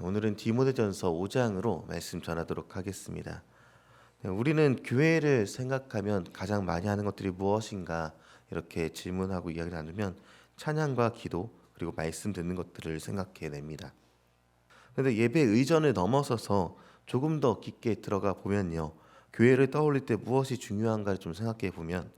오늘은 디모데전서 5장으로 말씀 전하도록 하겠습니다. 우리는 교회를 생각하면 가장 많이 하는 것들이 무엇인가 이렇게 질문하고 이야기 나누면 찬양과 기도 그리고 말씀 듣는 것들을 생각해 냅니다. 그런데 예배 의전을 넘어서서 조금 더 깊게 들어가 보면요, 교회를 떠올릴 때 무엇이 중요한가를 좀 생각해 보면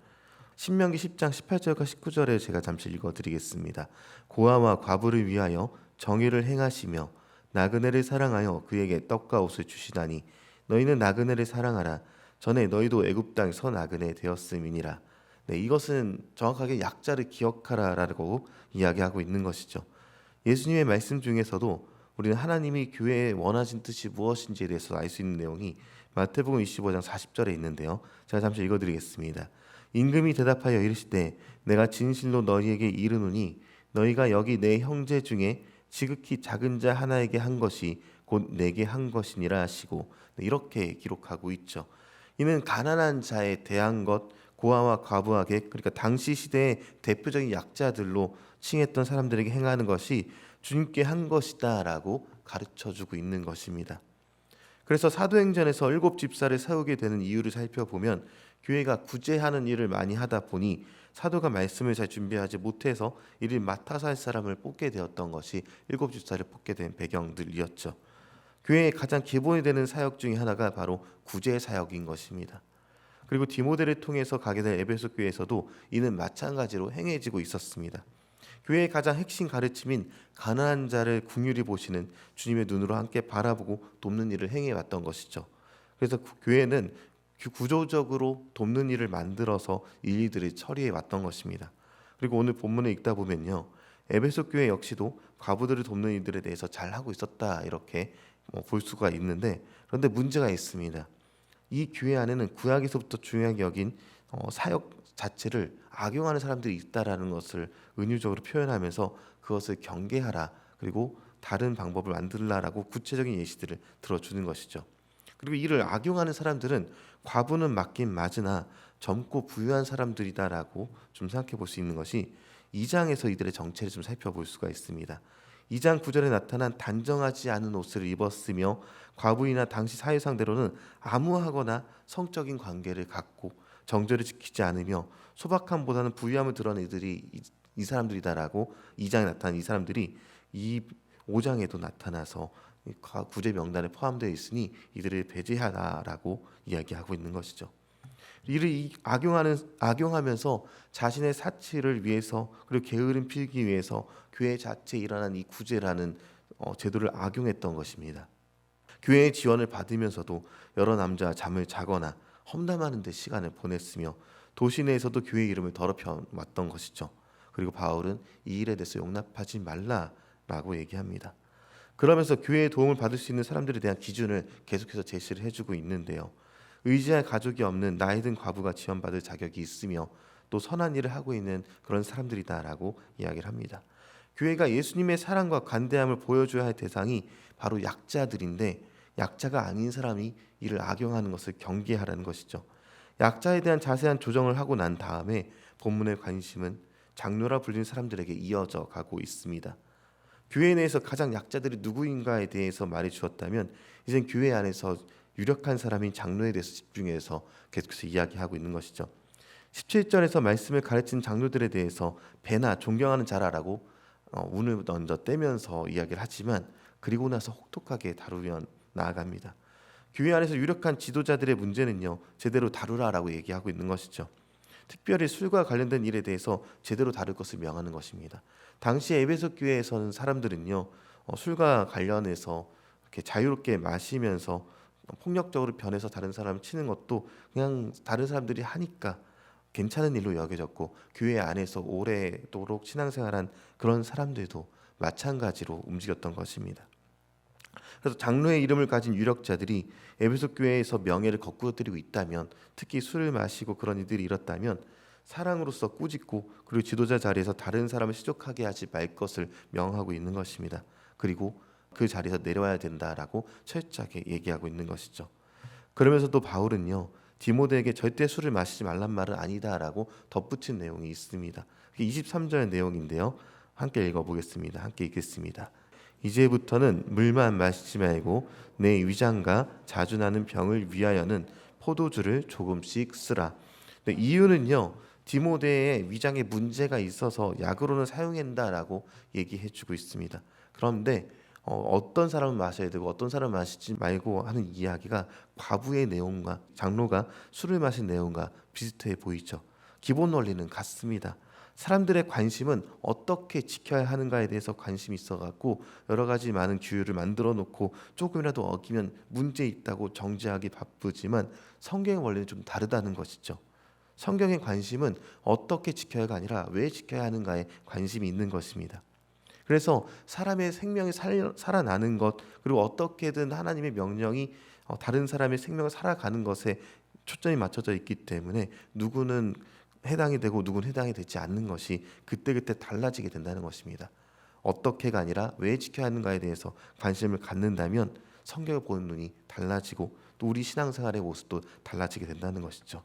신명기 10장 18절과 19절에 제가 잠시 읽어드리겠습니다. 고아와 과부를 위하여 정의를 행하시며 나그네를 사랑하여 그에게 떡과 옷을 주시다니 너희는 나그네를 사랑하라. 전에 너희도 애굽 땅에서 나그네 되었음이니라. 이것은 정확하게 약자를 기억하라라고 이야기하고 있는 것이죠. 예수님의 말씀 중에서도 우리는 하나님이 교회에 원하신 뜻이 무엇인지에 대해서 알 수 있는 내용이 마태복음 25장 40절에 있는데요. 제가 잠시 읽어드리겠습니다. 임금이 대답하여 이르시되 내가 진실로 너희에게 이르노니 너희가 여기 내 형제 중에 지극히 작은 자 하나에게 한 것이 곧 내게 한 것이니라 하시고, 이렇게 기록하고 있죠. 이는 가난한 자에 대한 것, 고아와 과부에게, 그러니까 당시 시대의 대표적인 약자들로 칭했던 사람들에게 행하는 것이 주님께 한 것이다라고 가르쳐주고 있는 것입니다. 그래서 사도행전에서 7집사를 세우게 되는 이유를 살펴보면 교회가 구제하는 일을 많이 하다 보니 사도가 말씀을 잘 준비하지 못해서 이를 맡아서 할 사람을 뽑게 되었던 것이 7집사를 뽑게 된 배경들이었죠. 교회의 가장 기본이 되는 사역 중에 하나가 바로 구제 사역인 것입니다. 그리고 디모데를 통해서 가게 될 에베소 교회에서도 이는 마찬가지로 행해지고 있었습니다. 교회의 가장 핵심 가르침인 가난한 자를 긍휼히 보시는 주님의 눈으로 함께 바라보고 돕는 일을 행해왔던 것이죠. 그래서 교회는 구조적으로 돕는 일을 만들어서 일들을 처리해왔던 것입니다. 그리고 오늘 본문을 읽다 보면요, 에베소 교회 역시도 과부들을 돕는 일들에 대해서 잘하고 있었다 이렇게 볼 수가 있는데, 그런데 문제가 있습니다. 이 교회 안에는 구약에서부터 중요하게 여긴 사역 자체를 악용하는 사람들이 있다라는 것을 은유적으로 표현하면서 그것을 경계하라, 그리고 다른 방법을 만들라라고 구체적인 예시들을 들어주는 것이죠. 그리고 이를 악용하는 사람들은 과부는 맞긴 맞으나 젊고 부유한 사람들이다라고 좀 생각해 볼 수 있는 것이 2장에서 이들의 정체를 좀 살펴볼 수가 있습니다. 2장 9절에 나타난 단정하지 않은 옷을 입었으며 과부이나 당시 사회상대로는 암무하거나 성적인 관계를 갖고 정절을 지키지 않으며 소박함보다는 부유함을 드러낸 이들이 이 사람들이다라고 2장에 나타난 이 사람들이 이 5장에도 나타나서 구제 명단에 포함되어 있으니 이들을 배제하라라고 이야기하고 있는 것이죠. 이를 악용하면서 자신의 사치를 위해서 그리고 게으름 피우기 위해서 교회 자체에 일어난 이 구제라는 제도를 악용했던 것입니다. 교회의 지원을 받으면서도 여러 남자와 잠을 자거나 험담하는 데 시간을 보냈으며 도시 내에서도 교회 이름을 더럽혀 왔던 것이죠. 그리고 바울은 이 일에 대해서 용납하지 말라라고 얘기합니다. 그러면서 교회의 도움을 받을 수 있는 사람들에 대한 기준을 계속해서 제시를 해주고 있는데요. 의지할 가족이 없는 나이든 과부가 지원받을 자격이 있으며 또 선한 일을 하고 있는 그런 사람들이다라고 이야기를 합니다. 교회가 예수님의 사랑과 관대함을 보여줘야 할 대상이 바로 약자들인데, 약자가 아닌 사람이 이를 악용하는 것을 경계하라는 것이죠. 약자에 대한 자세한 조정을 하고 난 다음에 본문의 관심은 장로라 불린 사람들에게 이어져 가고 있습니다. 교회 내에서 가장 약자들이 누구인가에 대해서 말해 주었다면 이젠 교회 안에서 유력한 사람인 장로에 대해서 집중해서 계속해서 이야기하고 있는 것이죠. 17절에서 말씀을 가르친 장로들에 대해서 배나 존경하는 자라라고 운을 먼저 떼면서 이야기를 하지만 그리고 나서 혹독하게 다루며 나아갑니다. 교회 안에서 유력한 지도자들의 문제는요, 제대로 다루라라고 얘기하고 있는 것이죠. 특별히 술과 관련된 일에 대해서 제대로 다룰 것을 명하는 것입니다. 당시 에베소 교회에서는 사람들은요, 술과 관련해서 이렇게 자유롭게 마시면서 폭력적으로 변해서 다른 사람을 치는 것도 그냥 다른 사람들이 하니까 괜찮은 일로 여겨졌고, 교회 안에서 오래도록 신앙생활한 그런 사람들도 마찬가지로 움직였던 것입니다. 그래서 장로의 이름을 가진 유력자들이 에베소 교회에서 명예를 거꾸로 드리고 있다면, 특히 술을 마시고 그런 일들이 일었다면 사랑으로서 꾸짖고 그리고 지도자 자리에서 다른 사람을 시족하게 하지 말 것을 명하고 있는 것입니다. 그리고 그 자리에서 내려와야 된다라고 철저하게 얘기하고 있는 것이죠. 그러면서도 바울은요, 디모데에게 절대 술을 마시지 말란 말은 아니다라고 덧붙인 내용이 있습니다. 23절 내용인데요. 함께 읽어보겠습니다. 함께 읽겠습니다. 이제부터는 물만 마시지 말고 내 위장과 자주 나는 병을 위하여는 포도주를 조금씩 쓰라. 네, 이유는요. 디모데의 위장에 문제가 있어서 약으로는 사용한다라고 얘기해주고 있습니다. 그런데 어떤 사람은 마셔야 되고 어떤 사람은 마시지 말고 하는 이야기가 과부의 내용과 장로가 술을 마신 내용과 비슷해 보이죠. 기본 원리는 같습니다. 사람들의 관심은 어떻게 지켜야 하는가에 대해서 관심이 있어갖고 여러 가지 많은 규율을 만들어 놓고 조금이라도 어기면 문제 있다고 정죄하기 바쁘지만 성경의 원리는 좀 다르다는 것이죠. 성경의 관심은 어떻게 지켜야가 아니라 왜 지켜야 하는가에 관심이 있는 것입니다. 그래서 사람의 생명이 살아나는 것, 그리고 어떻게든 하나님의 명령이 다른 사람의 생명을 살아가는 것에 초점이 맞춰져 있기 때문에 누구는 해당이 되고 누구는 해당이 되지 않는 것이 그때그때 달라지게 된다는 것입니다. 어떻게가 아니라 왜 지켜야 하는가에 대해서 관심을 갖는다면 성경을 보는 눈이 달라지고 또 우리 신앙생활의 모습도 달라지게 된다는 것이죠.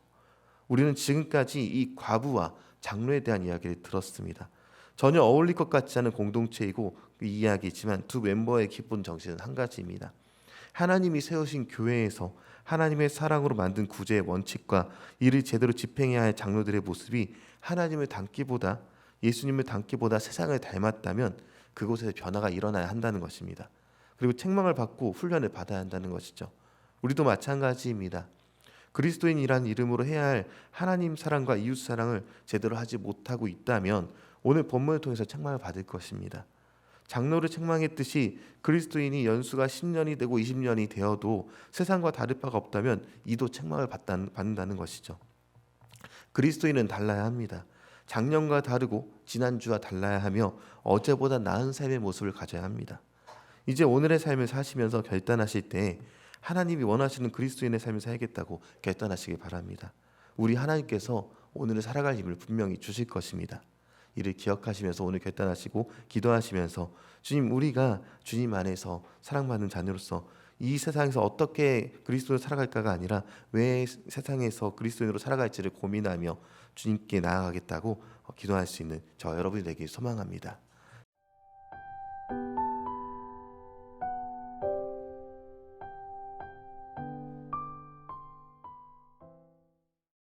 우리는 지금까지 이 과부와 장로에 대한 이야기를 들었습니다. 전혀 어울릴 것 같지 않은 공동체이고 그 이야기지만 두 멤버의 기본 정신은 한 가지입니다. 하나님이 세우신 교회에서 하나님의 사랑으로 만든 구제의 원칙과 이를 제대로 집행해야 할 장로들의 모습이 하나님을 닮기보다 예수님을 닮기보다 세상을 닮았다면 그곳에서 변화가 일어나야 한다는 것입니다. 그리고 책망을 받고 훈련을 받아야 한다는 것이죠. 우리도 마찬가지입니다. 그리스도인이라는 이름으로 해야 할 하나님 사랑과 이웃 사랑을 제대로 하지 못하고 있다면 오늘 본문을 통해서 책망을 받을 것입니다. 장로를 책망했듯이 그리스도인이 연수가 10년이 되고 20년이 되어도 세상과 다를 바가 없다면 이도 책망을 받는다는 것이죠. 그리스도인은 달라야 합니다. 작년과 다르고 지난주와 달라야 하며 어제보다 나은 삶의 모습을 가져야 합니다. 이제 오늘의 삶을 사시면서 결단하실 때 하나님이 원하시는 그리스도인의 삶을 살겠다고 결단하시기 바랍니다. 우리 하나님께서 오늘을 살아갈 힘을 분명히 주실 것입니다. 이를 기억하시면서 오늘 결단하시고 기도하시면서 주님, 우리가 주님 안에서 사랑받는 자녀로서 이 세상에서 어떻게 그리스도로 살아갈까가 아니라 왜 세상에서 그리스도인으로 살아갈지를 고민하며 주님께 나아가겠다고 기도할 수 있는 저 여러분이 되길 소망합니다.